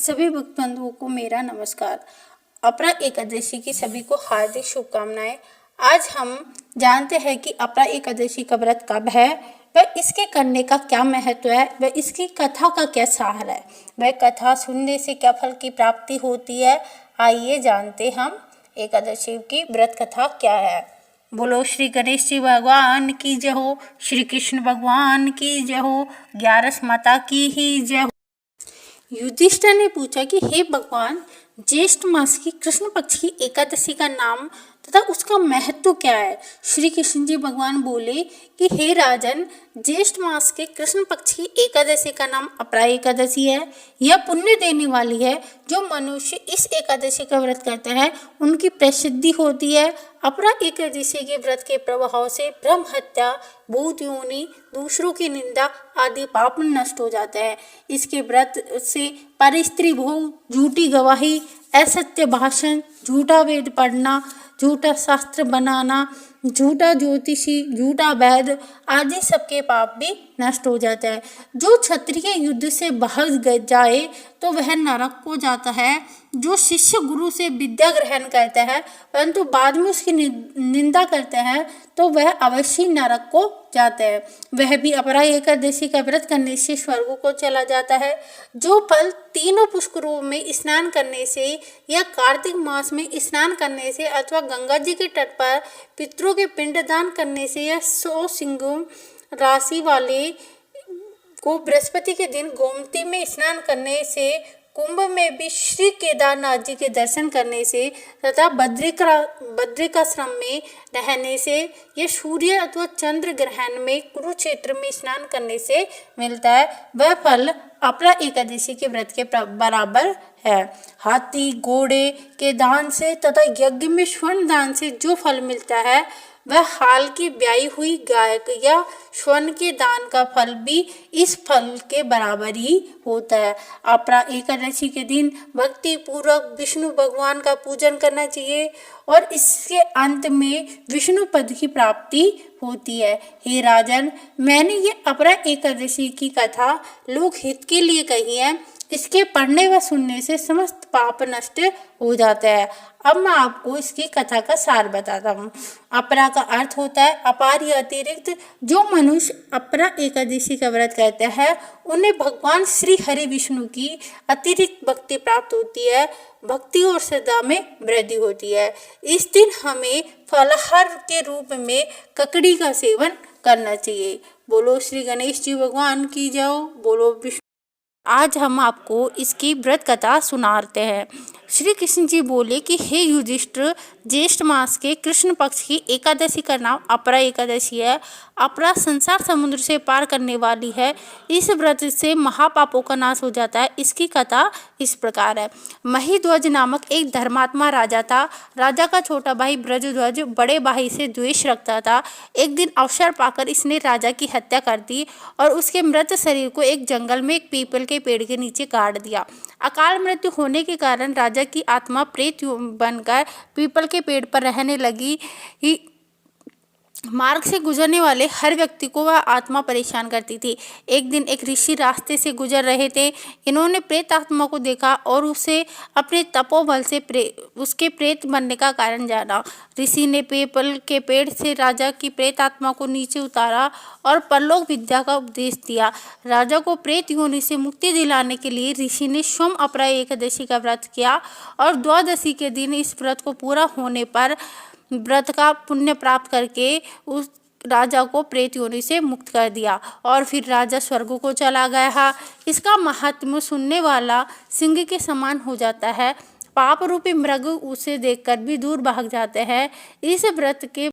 सभी भक्त बंधुओं को मेरा नमस्कार। अपरा एकादशी की सभी को हार्दिक शुभकामनाएं। आज हम जानते हैं कि अपरा एकादशी का व्रत कब है, वह इसके करने का क्या महत्व है, वह इसकी कथा का क्या सार है, वह कथा सुनने से क्या फल की प्राप्ति होती है। आइए जानते हम एकादशी की व्रत कथा क्या है। बोलो श्री गणेश जी भगवान की जय हो, श्री कृष्ण भगवान की जय हो, ग्यारस माता की ही जय हो। युधिष्ठिर ने पूछा कि हे भगवान, ज्येष्ठ मास की कृष्ण पक्ष की एकादशी का नाम तथा उसका महत्व क्या है। श्री कृष्ण जी भगवान बोले कि हे राजन, ज्येष्ठ मास के कृष्ण पक्ष की एकादशी का नाम अपरा एकादशी है। यह पुण्य देने वाली है। जो मनुष्य इस एकादशी का व्रत करते हैं उनकी प्रसिद्धि होती है। अपरा एकादशी के व्रत के प्रभाव से ब्रह्म हत्या, भूत योनि, दूसरों की निंदा आदि पाप नष्ट हो जाते हैं। इसके व्रत से परस्त्री भोग, झूठी गवाही, असत्य भाषण, झूठा वेद पढ़ना, झूठा शास्त्र बनाना, झूठा ज्योतिषी, झूठा वैद्य आदि सबके पाप भी नष्ट हो जाते हैं। जो क्षत्रिय युद्ध से भाग जाए तो वह नरक को जाता है। जो शिष्य गुरु से विद्या ग्रहण करता है परंतु बाद में उसकी निंदा करते हैं तो वह अवश्य नरक को जाता है। वह भी अपरा एकादशी का व्रत करने से स्वर्ग को चला जाता है। जो फल तीनों पुष्करों में स्नान करने से या कार्तिक मास में स्नान करने से अथवा गंगा जी के तट पर पितरों के पिंडदान करने से या 100 सिंहों राशि वाले को बृहस्पति के दिन गोमती में स्नान करने से, कुंभ में भी श्री केदारनाथ जी के दर्शन करने से तथा बद्रिकाश्रम में रहने से या सूर्य अथवा चंद्र ग्रहण में कुरुक्षेत्र में स्नान करने से मिलता है, वह फल अपरा एकादशी के व्रत के बराबर है। हाथी घोड़े के दान से तथा यज्ञ में स्वर्ण दान से जो फल मिलता है वह हाल की ब्याई हुई गाय या स्वर्ण के दान का फल भी इस फल के बराबर ही होता है। अपरा एकादशी के दिन भक्ति पूर्वक विष्णु भगवान का पूजन करना चाहिए और इसके अंत में विष्णु पद की प्राप्ति होती है। हे राजन, मैंने ये अपरा एकादशी की कथा लोक हित के लिए कही है। इसके पढ़ने व सुनने से समस्त पाप नष्ट हो जाता है। अब मैं आपको इसकी कथा का सार बताता हूँ। अपरा का अर्थ होता है अपार या अतिरिक्त। जो मनुष्य अपरा एकादशी का व्रत करते हैं उन्हें भगवान श्री हरि विष्णु की अतिरिक्त भक्ति प्राप्त होती है। भक्ति और श्रद्धा में वृद्धि होती है। इस दिन हमें फलाहार के रूप में ककड़ी का सेवन करना चाहिए। बोलो श्री गणेश जी भगवान की जय हो, बोलो विष्णु। आज हम आपको इसकी व्रत कथा सुनाते हैं। श्री कृष्ण जी बोले कि हे युधिष्ठिर, ज्येष्ठ मास के कृष्ण पक्ष की एकादशी का नाम अपरा एकादशी है। अपरा संसार समुद्र से पार करने वाली है। इस व्रत से महापापों का नाश हो जाता है। इसकी कथा इस प्रकार है। महिध्वज नामक एक धर्मात्मा राजा था। राजा का छोटा भाई ब्रजध्वज बड़े भाई से द्वेष रखता था। एक दिन अवसर पाकर इसने राजा की हत्या कर दी और उसके मृत शरीर को एक जंगल में एक पीपल के पेड़ के नीचे गाड़ दिया। अकाल मृत्यु होने के कारण राजा की आत्मा प्रेत बनकर पीपल के पेड़ पर रहने लगी। मार्ग से गुजरने वाले हर व्यक्ति को वह आत्मा परेशान करती थी। एक दिन एक ऋषि रास्ते से गुजर रहे थे। इन्होंने प्रेत आत्मा को देखा और उसे अपने तपोबल से उसके प्रेत बनने का कारण जाना। ऋषि ने पीपल के पेड़ से राजा की प्रेत आत्मा को नीचे उतारा और परलोक विद्या का उपदेश दिया। राजा को प्रेत योनि से मुक्ति दिलाने के लिए ऋषि ने सोम अपरा एकादशी का व्रत किया और द्वादशी के दिन इस व्रत को पूरा होने पर व्रत का पुण्य प्राप्त करके उस राजा को प्रेत योनि से मुक्त कर दिया और फिर राजा स्वर्ग को चला गया। इसका महात्म्य सुनने वाला सिंह के समान हो जाता है। पाप रूपी मृग उसे देखकर भी दूर भाग जाते हैं। इस व्रत के